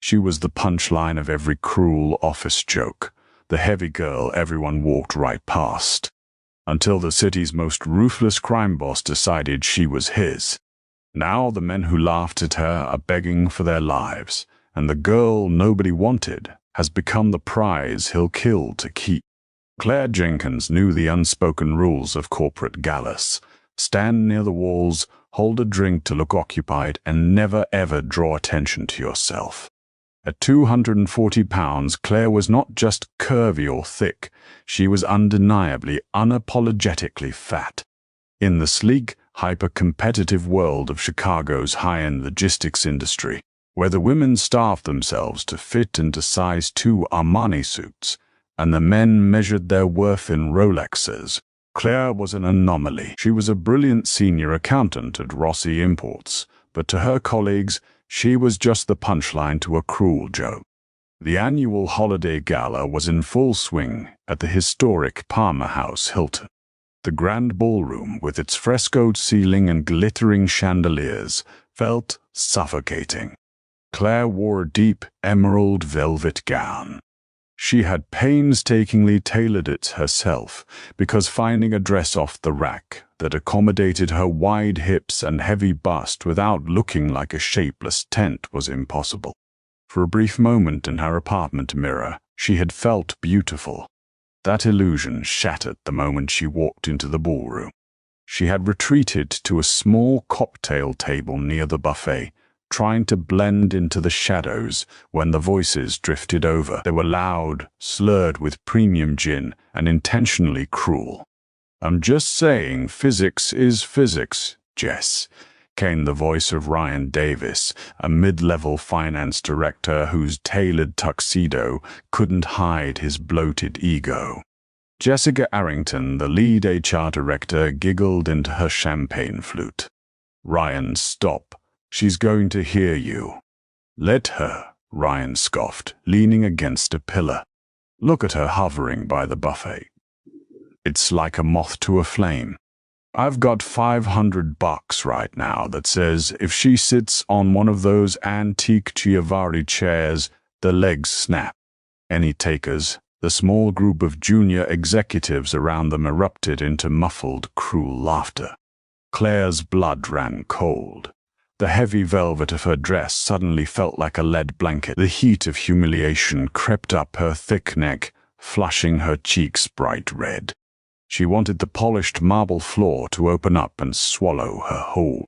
She was the punchline of every cruel office joke, the heavy girl everyone walked right past, until the city's most ruthless crime boss decided she was his. Now the men who laughed at her are begging for their lives, and the girl nobody wanted has become the prize he'll kill to keep. Claire Jenkins knew the unspoken rules of corporate galas. Stand near the walls, hold a drink to look occupied, and never ever draw attention to yourself. At 240 pounds, Claire was not just curvy or thick, she was undeniably, unapologetically fat. In the sleek, hyper-competitive world of Chicago's high-end logistics industry, where the women starved themselves to fit into size 2 Armani suits, and the men measured their worth in Rolexes, Claire was an anomaly. She was a brilliant senior accountant at Rossi Imports, but to her colleagues, she was just the punchline to a cruel joke. The annual holiday gala was in full swing at the historic Palmer House Hilton. The grand ballroom, with its frescoed ceiling and glittering chandeliers, felt suffocating. Claire wore a deep emerald velvet gown. She had painstakingly tailored it herself, because finding a dress off the rack that accommodated her wide hips and heavy bust without looking like a shapeless tent was impossible. For a brief moment in her apartment mirror, she had felt beautiful. That illusion shattered the moment she walked into the ballroom. She had retreated to a small cocktail table near the buffet, trying to blend into the shadows when the voices drifted over. They were loud, slurred with premium gin, and intentionally cruel. "I'm just saying physics is physics, Jess," came the voice of Ryan Davis, a mid-level finance director whose tailored tuxedo couldn't hide his bloated ego. Jessica Arrington, the lead HR director, giggled into her champagne flute. "Ryan, stop. She's going to hear you." "Let her," Ryan scoffed, leaning against a pillar. "Look at her hovering by the buffet. It's like a moth to a flame. I've got $500 right now that says if she sits on one of those antique Chiavari chairs, the legs snap." Any takers? The small group of junior executives around them erupted into muffled, cruel laughter. Claire's blood ran cold. The heavy velvet of her dress suddenly felt like a lead blanket. The heat of humiliation crept up her thick neck, flushing her cheeks bright red. She wanted the polished marble floor to open up and swallow her whole.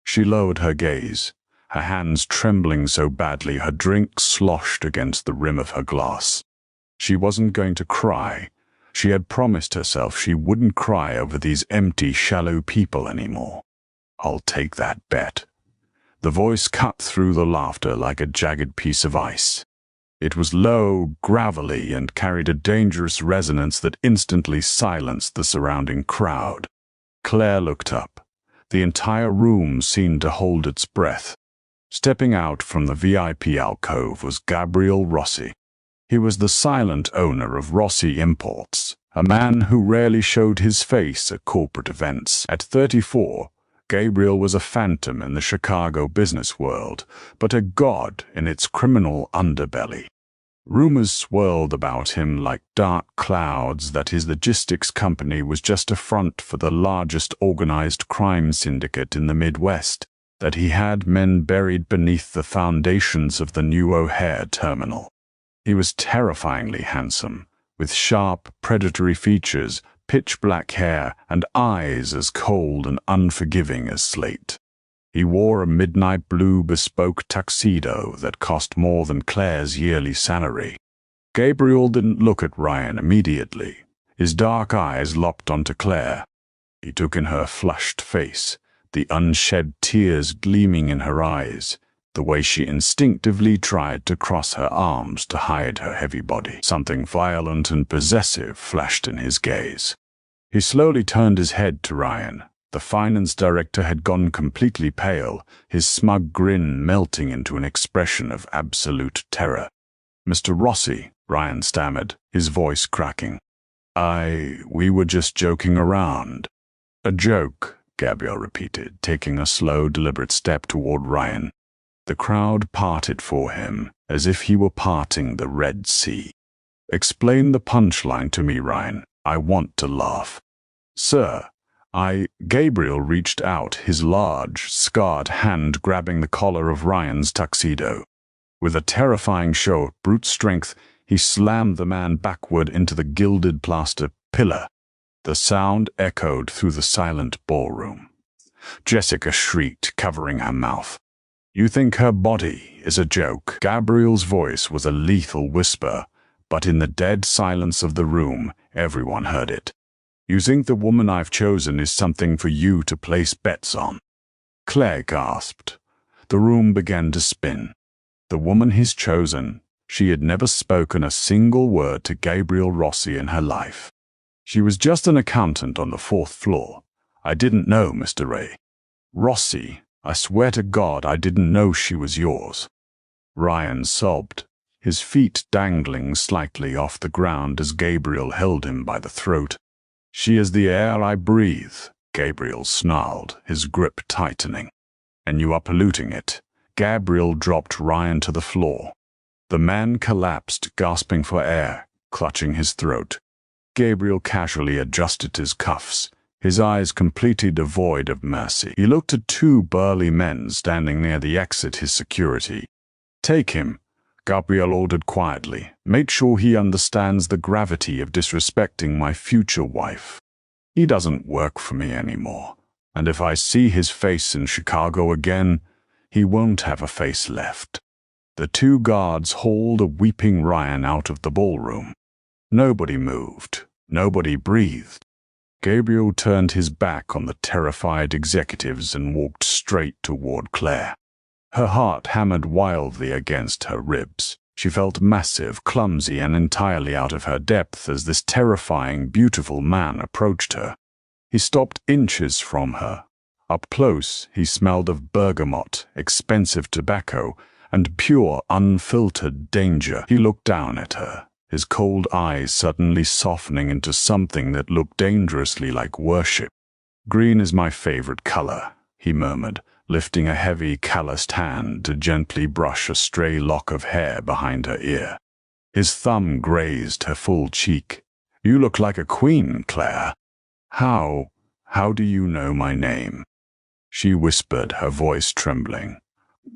She lowered her gaze, her hands trembling so badly her drink sloshed against the rim of her glass. She wasn't going to cry. She had promised herself she wouldn't cry over these empty, shallow people anymore. "I'll take that bet." The voice cut through the laughter like a jagged piece of ice. It was low, gravelly, and carried a dangerous resonance that instantly silenced the surrounding crowd. Claire looked up. The entire room seemed to hold its breath. Stepping out from the VIP alcove was Gabriel Rossi. He was the silent owner of Rossi Imports, a man who rarely showed his face at corporate events. At 34, Gabriel was a phantom in the Chicago business world, but a god in its criminal underbelly. Rumors swirled about him like dark clouds that his logistics company was just a front for the largest organized crime syndicate in the Midwest, that he had men buried beneath the foundations of the new O'Hare terminal. He was terrifyingly handsome, with sharp, predatory features, pitch-black hair, and eyes as cold and unforgiving as slate. He wore a midnight blue bespoke tuxedo that cost more than Claire's yearly salary. Gabriel didn't look at Ryan immediately. His dark eyes locked onto Claire. He took in her flushed face, the unshed tears gleaming in her eyes, the way she instinctively tried to cross her arms to hide her heavy body. Something violent and possessive flashed in his gaze. He slowly turned his head to Ryan. The finance director had gone completely pale, his smug grin melting into an expression of absolute terror. "Mr. Rossi," Ryan stammered, his voice cracking. We were just joking around." "A joke," Gabriel repeated, taking a slow, deliberate step toward Ryan. The crowd parted for him, as if he were parting the Red Sea. "Explain the punchline to me, Ryan. I want to laugh." "Sir, Gabriel reached out, his large, scarred hand grabbing the collar of Ryan's tuxedo. With a terrifying show of brute strength, he slammed the man backward into the gilded plaster pillar. The sound echoed through the silent ballroom. Jessica shrieked, covering her mouth. "You think her body is a joke?" Gabriel's voice was a lethal whisper, but in the dead silence of the room, everyone heard it. "You think the woman I've chosen is something for you to place bets on?" Claire gasped. The room began to spin. The woman he's chosen, she had never spoken a single word to Gabriel Rossi in her life. "She was just an accountant on the 4th floor. I didn't know, Mr. Ray." "Rossi, I swear to God I didn't know she was yours." Ryan sobbed, his feet dangling slightly off the ground as Gabriel held him by the throat. "She is the air I breathe," Gabriel snarled, his grip tightening. "And you are polluting it." Gabriel dropped Ryan to the floor. The man collapsed, gasping for air, clutching his throat. Gabriel casually adjusted his cuffs, his eyes completely devoid of mercy. He looked at 2 burly men standing near the exit, his security. "Take him," Gabriel ordered quietly. "Make sure he understands the gravity of disrespecting my future wife. He doesn't work for me anymore, and if I see his face in Chicago again, he won't have a face left." The 2 guards hauled a weeping Ryan out of the ballroom. Nobody moved. Nobody breathed. Gabriel turned his back on the terrified executives and walked straight toward Claire. Her heart hammered wildly against her ribs. She felt massive, clumsy, and entirely out of her depth as this terrifying, beautiful man approached her. He stopped inches from her. Up close, he smelled of bergamot, expensive tobacco, and pure, unfiltered danger. He looked down at her, his cold eyes suddenly softening into something that looked dangerously like worship. "Green is my favorite color," he murmured, lifting a heavy, calloused hand to gently brush a stray lock of hair behind her ear. His thumb grazed her full cheek. "You look like a queen, Claire." How do you know my name?" she whispered, her voice trembling.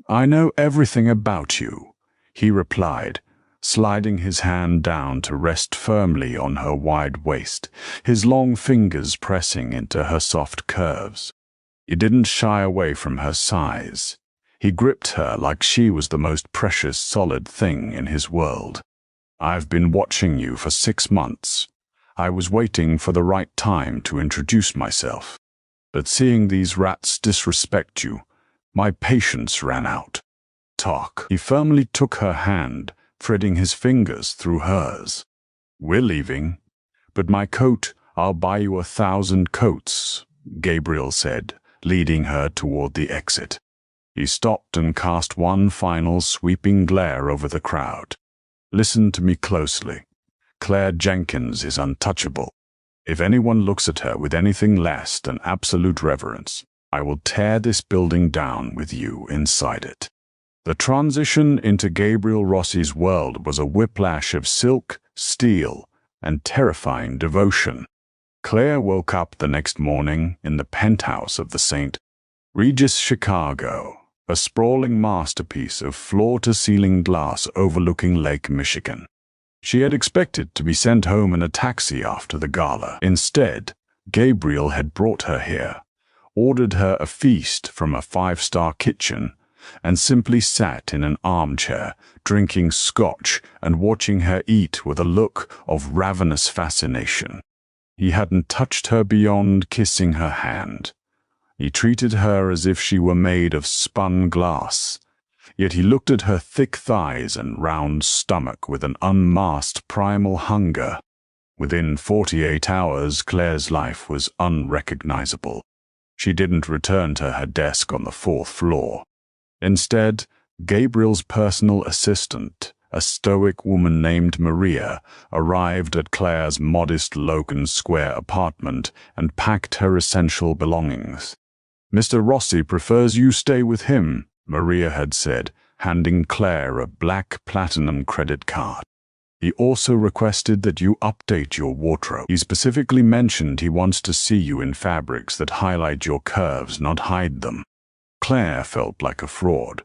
"I know everything about you," he replied, sliding his hand down to rest firmly on her wide waist, his long fingers pressing into her soft curves. He didn't shy away from her size. He gripped her like she was the most precious, solid thing in his world. "I've been watching you for 6 months. I was waiting for the right time to introduce myself. But seeing these rats disrespect you, my patience ran out. Talk." He firmly took her hand, threading his fingers through hers. "We're leaving. But my coat, I'll buy you 1,000 coats," Gabriel said, leading her toward the exit. He stopped and cast one final sweeping glare over the crowd. "Listen to me closely. Claire Jenkins is untouchable. If anyone looks at her with anything less than absolute reverence, I will tear this building down with you inside it." The transition into Gabriel Rossi's world was a whiplash of silk, steel, and terrifying devotion. Claire woke up the next morning in the penthouse of the St. Regis Chicago, a sprawling masterpiece of floor-to-ceiling glass overlooking Lake Michigan. She had expected to be sent home in a taxi after the gala. Instead, Gabriel had brought her here, ordered her a feast from a 5-star kitchen, and simply sat in an armchair, drinking scotch and watching her eat with a look of ravenous fascination. He hadn't touched her beyond kissing her hand. He treated her as if she were made of spun glass. Yet he looked at her thick thighs and round stomach with an unmasked primal hunger. Within 48 hours, Claire's life was unrecognizable. She didn't return to her desk on the 4th floor. Instead, Gabriel's personal assistant, a stoic woman named Maria, arrived at Claire's modest Logan Square apartment and packed her essential belongings. "Mr. Rossi prefers you stay with him," Maria had said, handing Claire a black platinum credit card. He also requested that you update your wardrobe. He specifically mentioned he wants to see you in fabrics that highlight your curves, not hide them. Claire felt like a fraud.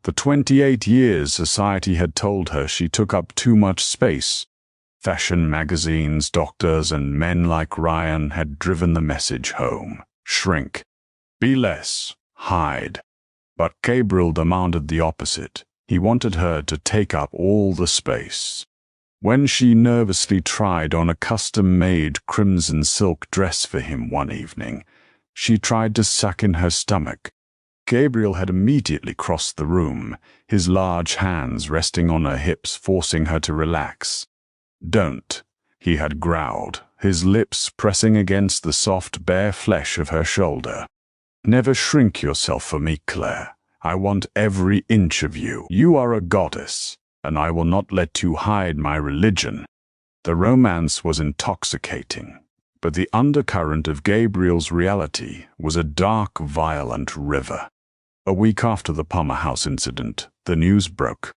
For 28 years, society had told her she took up too much space. Fashion magazines, doctors, and men like Ryan had driven the message home. Shrink. Be less. Hide. But Gabriel demanded the opposite. He wanted her to take up all the space. When she nervously tried on a custom-made crimson silk dress for him one evening, she tried to suck in her stomach. Gabriel had immediately crossed the room, his large hands resting on her hips, forcing her to relax. "Don't," he had growled, his lips pressing against the soft, bare flesh of her shoulder. "Never shrink yourself for me, Claire. I want every inch of you. You are a goddess, and I will not let you hide my religion." The romance was intoxicating, but the undercurrent of Gabriel's reality was a dark, violent river. A week after the Palmer House incident, the news broke.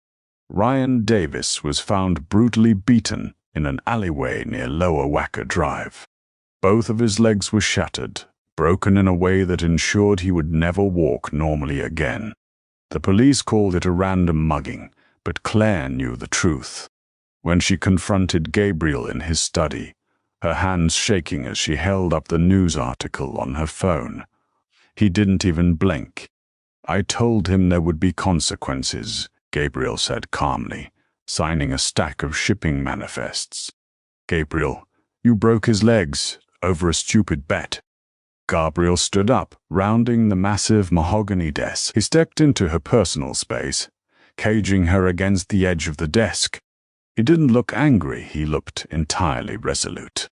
Ryan Davis was found brutally beaten in an alleyway near Lower Wacker Drive. Both of his legs were shattered, broken in a way that ensured he would never walk normally again. The police called it a random mugging, but Claire knew the truth. When she confronted Gabriel in his study, her hands shaking as she held up the news article on her phone, he didn't even blink. "I told him there would be consequences," Gabriel said calmly, signing a stack of shipping manifests. "Gabriel, you broke his legs over a stupid bet." Gabriel stood up, rounding the massive mahogany desk. He stepped into her personal space, caging her against the edge of the desk. He didn't look angry, he looked entirely resolute.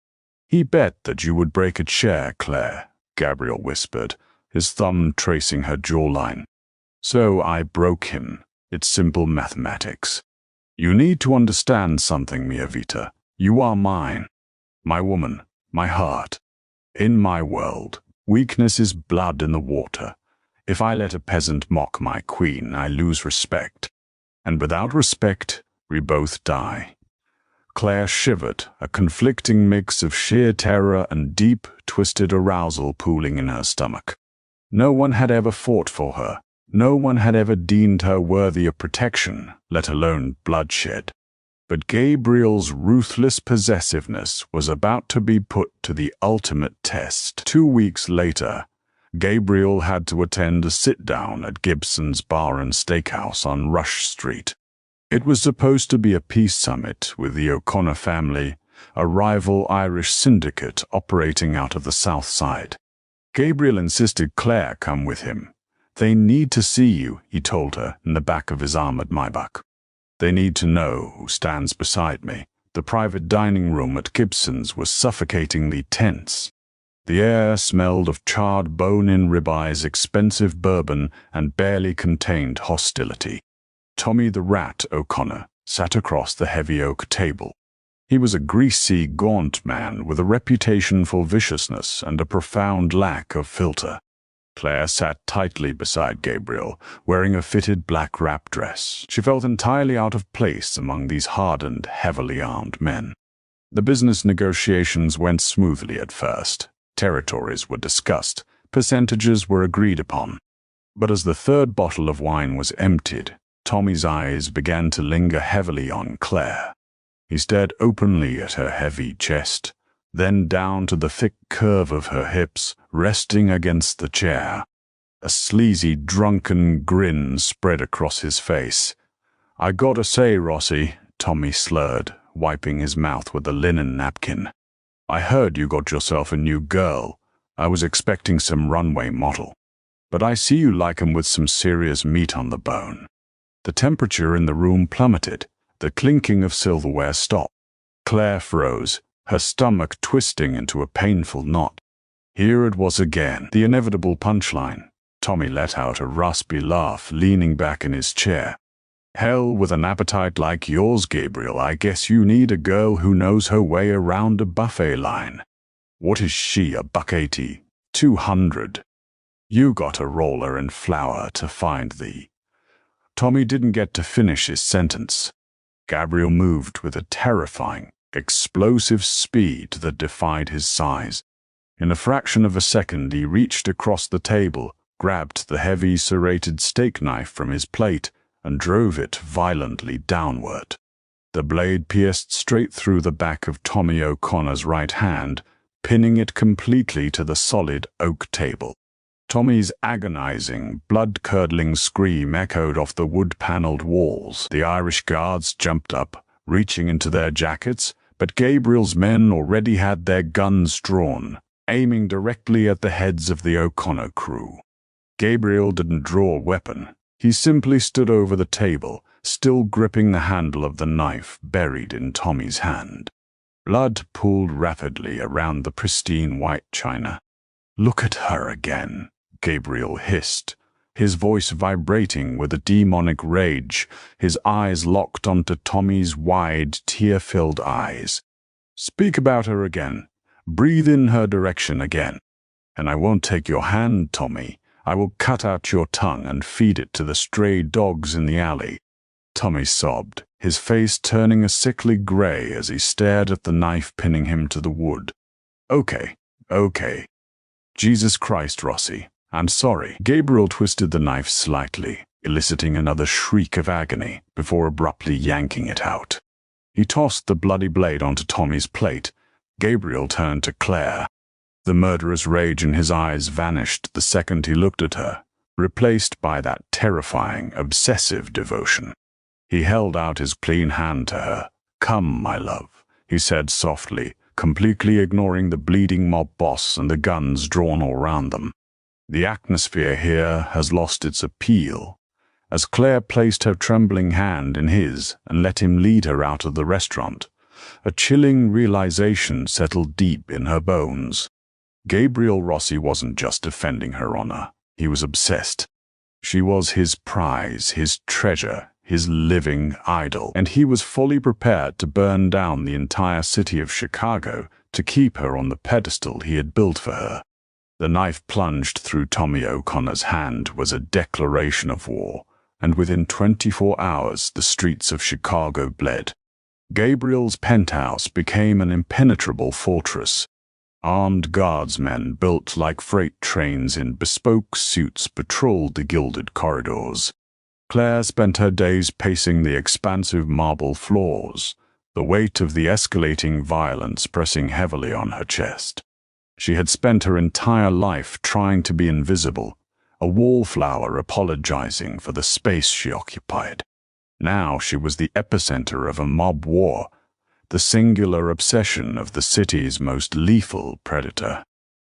"He bet that you would break a chair, Claire," Gabriel whispered, his thumb tracing her jawline. "So I broke him. It's simple mathematics. You need to understand something, Mia Vita. You are mine. My woman, my heart. In my world, weakness is blood in the water. If I let a peasant mock my queen, I lose respect. And without respect, we both die." Claire shivered, a conflicting mix of sheer terror and deep, twisted arousal pooling in her stomach. No one had ever fought for her. No one had ever deemed her worthy of protection, let alone bloodshed. But Gabriel's ruthless possessiveness was about to be put to the ultimate test. 2 weeks later, Gabriel had to attend a sit-down at Gibson's Bar and Steakhouse on Rush Street. It was supposed to be a peace summit with the O'Connor family, a rival Irish syndicate operating out of the South Side. Gabriel insisted Claire come with him. "They need to see you," he told her in the back of his armored Maybach. "They need to know who stands beside me." The private dining room at Gibson's was suffocatingly tense. The air smelled of charred bone-in ribeyes, expensive bourbon, and barely contained hostility. Tommy the Rat O'Connor sat across the heavy oak table. He was a greasy, gaunt man with a reputation for viciousness and a profound lack of filter. Claire sat tightly beside Gabriel, wearing a fitted black wrap dress. She felt entirely out of place among these hardened, heavily armed men. The business negotiations went smoothly at first. Territories were discussed, percentages were agreed upon. But as the third bottle of wine was emptied, Tommy's eyes began to linger heavily on Claire. He stared openly at her heavy chest, then down to the thick curve of her hips, resting against the chair. A sleazy, drunken grin spread across his face. "I gotta say, Rossi," Tommy slurred, wiping his mouth with a linen napkin, "I heard you got yourself a new girl. I was expecting some runway model. But I see you like 'em with some serious meat on the bone." The temperature in the room plummeted. The clinking of silverware stopped. Claire froze, her stomach twisting into a painful knot. Here it was again, the inevitable punchline. Tommy let out a raspy laugh, leaning back in his chair. "Hell, with an appetite like yours, Gabriel, I guess you need a girl who knows her way around a buffet line. What is she, $1.80? 200? You got a roller and flour to find thee." Tommy didn't get to finish his sentence. Gabriel moved with a terrifying, explosive speed that defied his size. In a fraction of a second, he reached across the table, grabbed the heavy serrated steak knife from his plate, and drove it violently downward. The blade pierced straight through the back of Tommy O'Connor's right hand, pinning it completely to the solid oak table. Tommy's agonizing, blood-curdling scream echoed off the wood-paneled walls. The Irish guards jumped up, reaching into their jackets, but Gabriel's men already had their guns drawn, aiming directly at the heads of the O'Connor crew. Gabriel didn't draw a weapon. He simply stood over the table, still gripping the handle of the knife buried in Tommy's hand. Blood pooled rapidly around the pristine white china. "Look at her again," Gabriel hissed, his voice vibrating with a demonic rage, his eyes locked onto Tommy's wide, tear-filled eyes. "Speak about her again. Breathe in her direction again. And I won't take your hand, Tommy. I will cut out your tongue and feed it to the stray dogs in the alley." Tommy sobbed, his face turning a sickly gray as he stared at the knife pinning him to the wood. Okay. Jesus Christ, Rossi. I'm sorry." Gabriel twisted the knife slightly, eliciting another shriek of agony, before abruptly yanking it out. He tossed the bloody blade onto Tommy's plate. Gabriel turned to Claire. The murderous rage in his eyes vanished the second he looked at her, replaced by that terrifying, obsessive devotion. He held out his clean hand to her. "Come, my love," he said softly, completely ignoring the bleeding mob boss and the guns drawn all around them. The atmosphere here has lost its appeal. As Claire placed her trembling hand in his and let him lead her out of the restaurant, a chilling realization settled deep in her bones. Gabriel Rossi wasn't just defending her honor. He was obsessed. She was his prize, his treasure, his living idol, and he was fully prepared to burn down the entire city of Chicago to keep her on the pedestal he had built for her. The knife plunged through Tommy O'Connor's hand was a declaration of war, and within 24 hours the streets of Chicago bled. Gabriel's penthouse became an impenetrable fortress. Armed guardsmen built like freight trains in bespoke suits patrolled the gilded corridors. Claire spent her days pacing the expansive marble floors, the weight of the escalating violence pressing heavily on her chest. She had spent her entire life trying to be invisible, a wallflower apologizing for the space she occupied. Now she was the epicenter of a mob war, the singular obsession of the city's most lethal predator.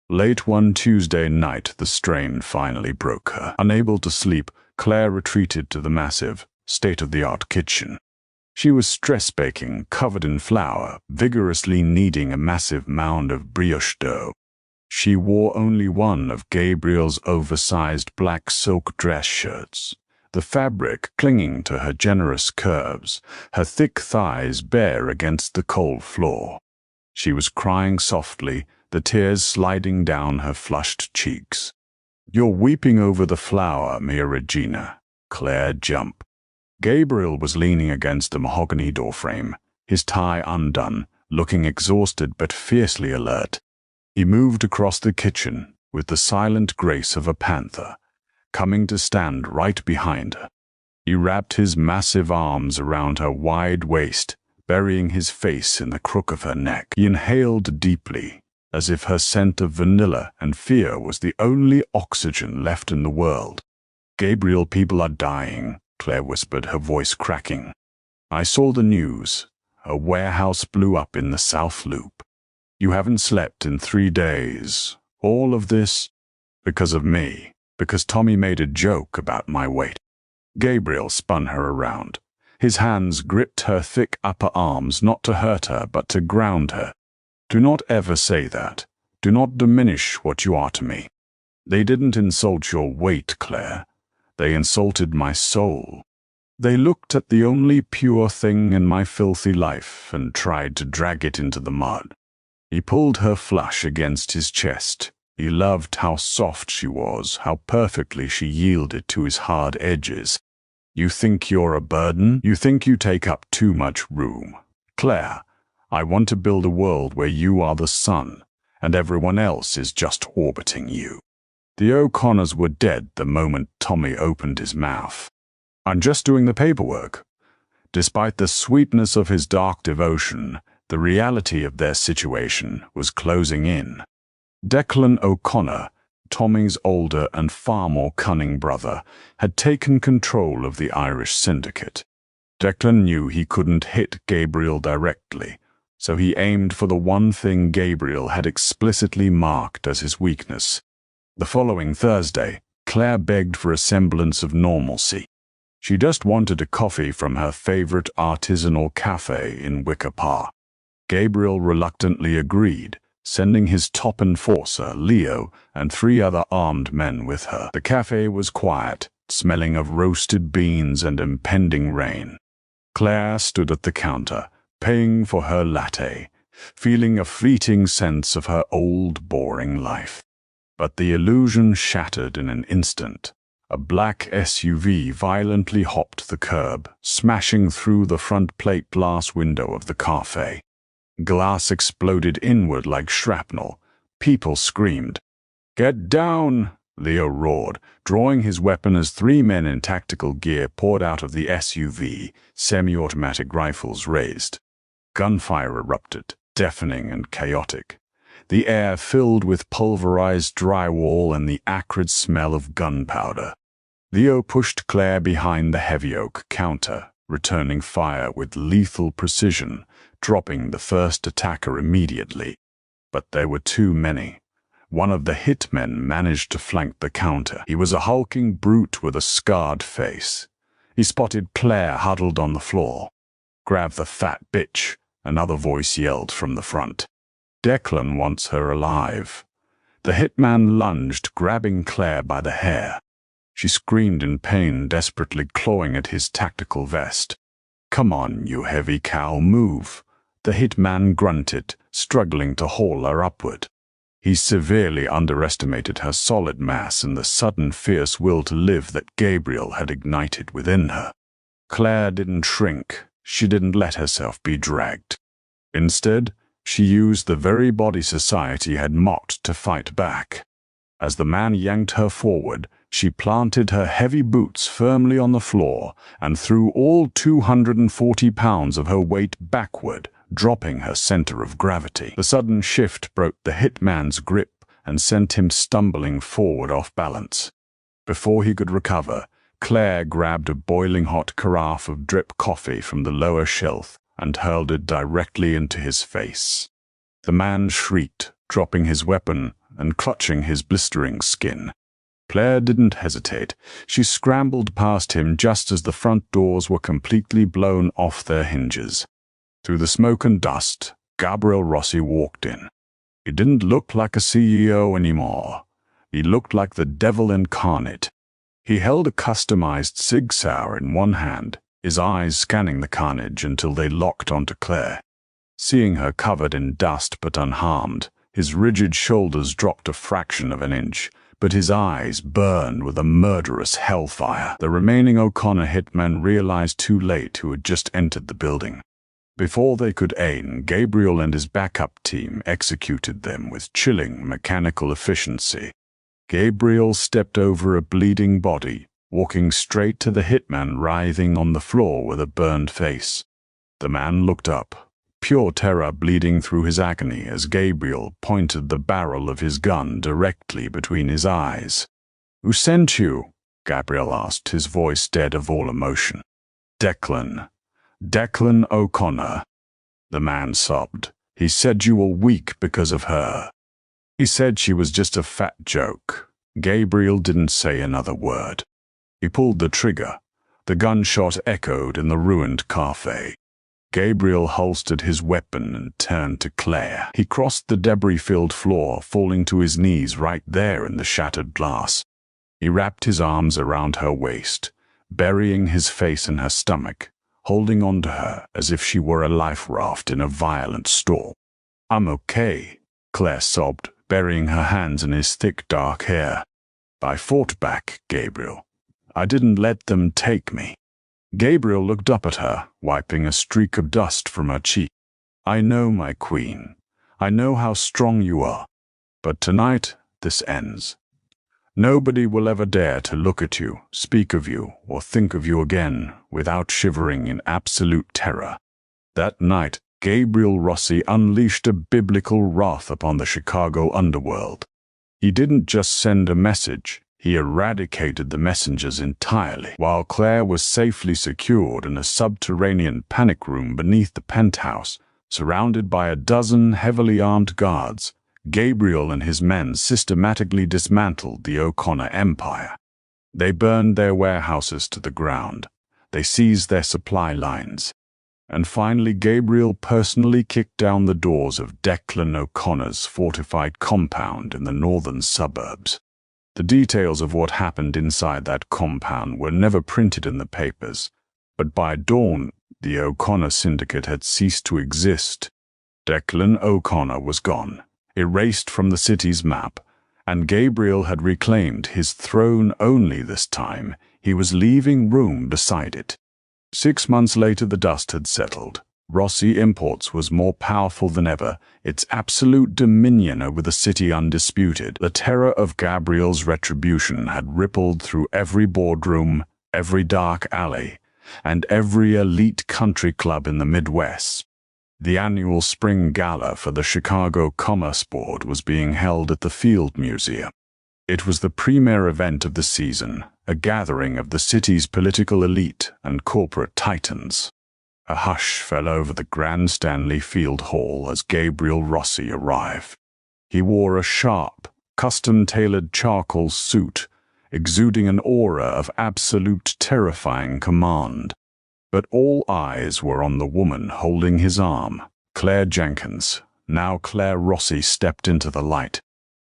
Late one Tuesday night, the strain finally broke her. Unable to sleep, Claire retreated to the massive, state-of-the-art kitchen. She was stress-baking, covered in flour, vigorously kneading a massive mound of brioche dough. She wore only one of Gabriel's oversized black silk dress shirts, the fabric clinging to her generous curves, her thick thighs bare against the cold floor. She was crying softly, the tears sliding down her flushed cheeks. "You're weeping over the flour, Mia Regina." Claire jumped. Gabriel was leaning against the mahogany doorframe, his tie undone, looking exhausted but fiercely alert. He moved across the kitchen with the silent grace of a panther, coming to stand right behind her. He wrapped his massive arms around her wide waist, burying his face in the crook of her neck. He inhaled deeply, as if her scent of vanilla and fear was the only oxygen left in the world. "Gabriel, people are dying," Claire whispered, her voice cracking. "I saw the news. A warehouse blew up in the South Loop. You haven't slept in 3 days. All of this because of me, because Tommy made a joke about my weight." Gabriel spun her around. His hands gripped her thick upper arms, not to hurt her, but to ground her. "Do not ever say that. Do not diminish what you are to me. They didn't insult your weight, Claire. They insulted my soul. They looked at the only pure thing in my filthy life and tried to drag it into the mud." He pulled her flush against his chest. He loved how soft she was, how perfectly she yielded to his hard edges. You think you're a burden? You think you take up too much room? Claire, I want to build a world where you are the sun, and everyone else is just orbiting you." The O'Connors were dead the moment Tommy opened his mouth. "I'm just doing the paperwork." Despite the sweetness of his dark devotion, the reality of their situation was closing in. Declan O'Connor, Tommy's older and far more cunning brother, had taken control of the Irish syndicate. Declan knew he couldn't hit Gabriel directly, so he aimed for the one thing Gabriel had explicitly marked as his weakness. The following Thursday, Claire begged for a semblance of normalcy. She just wanted a coffee from her favorite artisanal cafe in Wicker Park. Gabriel reluctantly agreed, sending his top enforcer, Leo, and 3 other armed men with her. The cafe was quiet, smelling of roasted beans and impending rain. Claire stood at the counter, paying for her latte, feeling a fleeting sense of her old, boring life. But the illusion shattered in an instant. A black SUV violently hopped the curb, smashing through the front plate glass window of the cafe. Glass exploded inward like shrapnel. People screamed. "Get down!" Leo roared, drawing his weapon as 3 men in tactical gear poured out of the SUV, semi-automatic rifles raised. Gunfire erupted, deafening and chaotic. The air filled with pulverized drywall and the acrid smell of gunpowder. Leo pushed Claire behind the heavy oak counter, returning fire with lethal precision, dropping the first attacker immediately. But there were too many. One of the hitmen managed to flank the counter. He was a hulking brute with a scarred face. He spotted Claire huddled on the floor. "Grab the fat bitch," another voice yelled from the front. "Declan wants her alive." The hitman lunged, grabbing Claire by the hair. She screamed in pain, desperately clawing at his tactical vest. "Come on, you heavy cow, move." The hitman grunted, struggling to haul her upward. He severely underestimated her solid mass and the sudden fierce will to live that Gabriel had ignited within her. Claire didn't shrink. She didn't let herself be dragged. Instead, she used the very body society had mocked to fight back. As the man yanked her forward, she planted her heavy boots firmly on the floor and threw all 240 pounds of her weight backward, dropping her center of gravity. The sudden shift broke the hitman's grip and sent him stumbling forward off balance. Before he could recover, Claire grabbed a boiling hot carafe of drip coffee from the lower shelf and hurled it directly into his face. The man shrieked, dropping his weapon and clutching his blistering skin. Claire didn't hesitate. She scrambled past him just as the front doors were completely blown off their hinges. Through the smoke and dust, Gabriel Rossi walked in. He didn't look like a CEO anymore. He looked like the devil incarnate. He held a customized Sig Sauer in one hand, his eyes scanning the carnage until they locked onto Claire. Seeing her covered in dust but unharmed, his rigid shoulders dropped a fraction of an inch, but his eyes burned with a murderous hellfire. The remaining O'Connor hitmen realized too late who had just entered the building. Before they could aim, Gabriel and his backup team executed them with chilling mechanical efficiency. Gabriel stepped over a bleeding body, walking straight to the hitman writhing on the floor with a burned face. The man looked up, pure terror bleeding through his agony as Gabriel pointed the barrel of his gun directly between his eyes. "Who sent you?" Gabriel asked, his voice dead of all emotion. Declan O'Connor." The man sobbed. "He said you were weak because of her. He said she was just a fat joke." Gabriel didn't say another word. He pulled the trigger. The gunshot echoed in the ruined cafe. Gabriel holstered his weapon and turned to Claire. He crossed the debris-filled floor, falling to his knees right there in the shattered glass. He wrapped his arms around her waist, burying his face in her stomach, holding on to her as if she were a life raft in a violent storm. "I'm okay," Claire sobbed, burying her hands in his thick dark hair. "I fought back, Gabriel. I didn't let them take me." Gabriel looked up at her, wiping a streak of dust from her cheek. "I know, my queen. I know how strong you are. But tonight, this ends. Nobody will ever dare to look at you, speak of you, or think of you again without shivering in absolute terror." That night, Gabriel Rossi unleashed a biblical wrath upon the Chicago underworld. He didn't just send a message, he eradicated the messengers entirely. While Claire was safely secured in a subterranean panic room beneath the penthouse, surrounded by a dozen heavily armed guards, Gabriel and his men systematically dismantled the O'Connor empire. They burned their warehouses to the ground. They seized their supply lines. And finally, Gabriel personally kicked down the doors of Declan O'Connor's fortified compound in the northern suburbs. The details of what happened inside that compound were never printed in the papers, but by dawn, the O'Connor syndicate had ceased to exist. Declan O'Connor was gone, erased from the city's map, and Gabriel had reclaimed his throne. Only this time, he was leaving room beside it. 6 months later, the dust had settled. Rossi Imports was more powerful than ever, its absolute dominion over the city undisputed. The terror of Gabriel's retribution had rippled through every boardroom, every dark alley, and every elite country club in the Midwest. The annual spring gala for the Chicago Commerce Board was being held at the Field Museum. It was the premier event of the season, a gathering of the city's political elite and corporate titans. A hush fell over the Grand Stanley Field Hall as Gabriel Rossi arrived. He wore a sharp, custom-tailored charcoal suit, exuding an aura of absolute terrifying command. But all eyes were on the woman holding his arm, Claire Jenkins. Now Claire Rossi stepped into the light.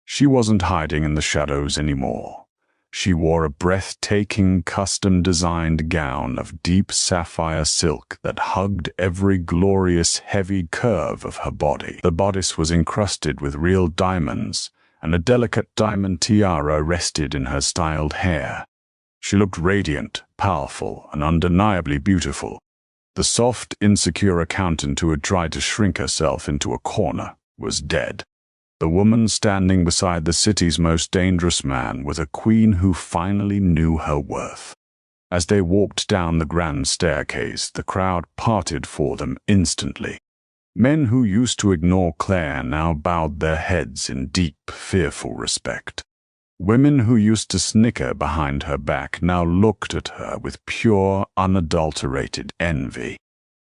She wasn't hiding in the shadows anymore. She wore a breathtaking, custom-designed gown of deep sapphire silk that hugged every glorious, heavy curve of her body. The bodice was encrusted with real diamonds, and a delicate diamond tiara rested in her styled hair. She looked radiant, powerful, and undeniably beautiful. The soft, insecure accountant who had tried to shrink herself into a corner was dead. The woman standing beside the city's most dangerous man was a queen who finally knew her worth. As they walked down the grand staircase, the crowd parted for them instantly. Men who used to ignore Claire now bowed their heads in deep, fearful respect. Women who used to snicker behind her back now looked at her with pure, unadulterated envy.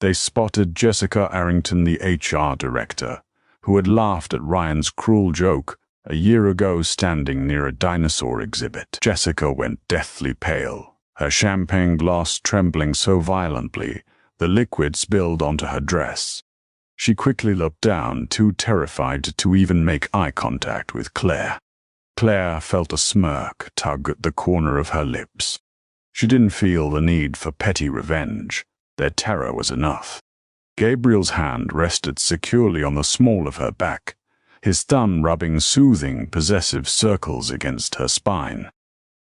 They spotted Jessica Arrington, the HR director, who had laughed at Ryan's cruel joke a year ago standing near a dinosaur exhibit. Jessica went deathly pale, her champagne glass trembling so violently the liquid spilled onto her dress. She quickly looked down, too terrified to even make eye contact with Claire. Claire felt a smirk tug at the corner of her lips. She didn't feel the need for petty revenge. Their terror was enough. Gabriel's hand rested securely on the small of her back, his thumb rubbing soothing, possessive circles against her spine.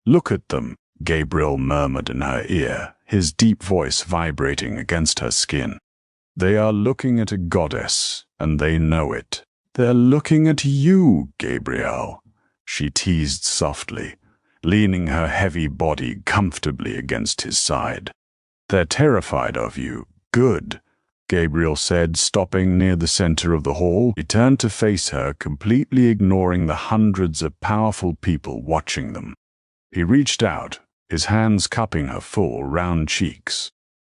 "Look at them," Gabriel murmured in her ear, his deep voice vibrating against her skin. "They are looking at a goddess, and they know it." "They're looking at you, Gabriel," she teased softly, leaning her heavy body comfortably against his side. "They're terrified of you. Good," Gabriel said, stopping near the center of the hall. He turned to face her, completely ignoring the hundreds of powerful people watching them. He reached out, his hands cupping her full, round cheeks.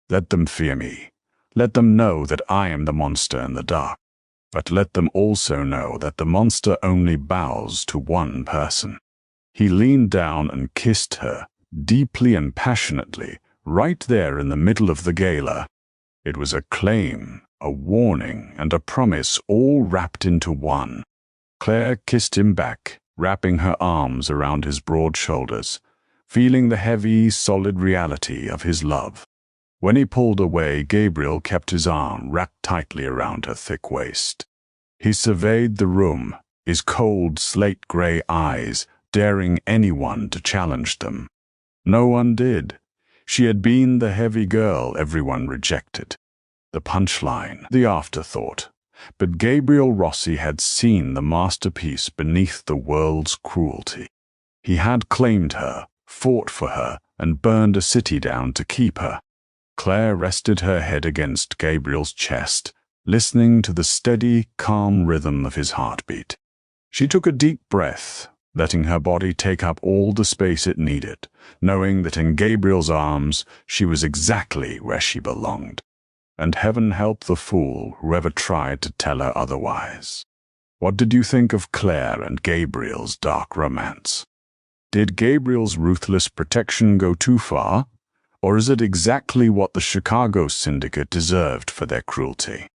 "Let them fear me. Let them know that I am the monster in the dark. But let them also know that the monster only bows to one person." He leaned down and kissed her, deeply and passionately, right there in the middle of the gala. It was a claim, a warning, and a promise all wrapped into one. Claire kissed him back, wrapping her arms around his broad shoulders, feeling the heavy, solid reality of his love. When he pulled away, Gabriel kept his arm wrapped tightly around her thick waist. He surveyed the room, his cold, slate-gray eyes daring anyone to challenge them. No one did. She had been the heavy girl everyone rejected. The punchline, the afterthought. But Gabriel Rossi had seen the masterpiece beneath the world's cruelty. He had claimed her, fought for her, and burned a city down to keep her. Claire rested her head against Gabriel's chest, listening to the steady, calm rhythm of his heartbeat. She took a deep breath, letting her body take up all the space it needed, knowing that in Gabriel's arms she was exactly where she belonged. And heaven help the fool who ever tried to tell her otherwise. What did you think of Claire and Gabriel's dark romance? Did Gabriel's ruthless protection go too far? Or is it exactly what the Chicago syndicate deserved for their cruelty?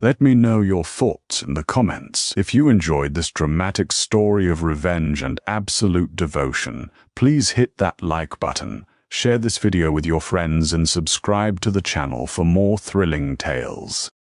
Let me know your thoughts in the comments. If you enjoyed this dramatic story of revenge and absolute devotion, please hit that like button, share this video with your friends, and subscribe to the channel for more thrilling tales.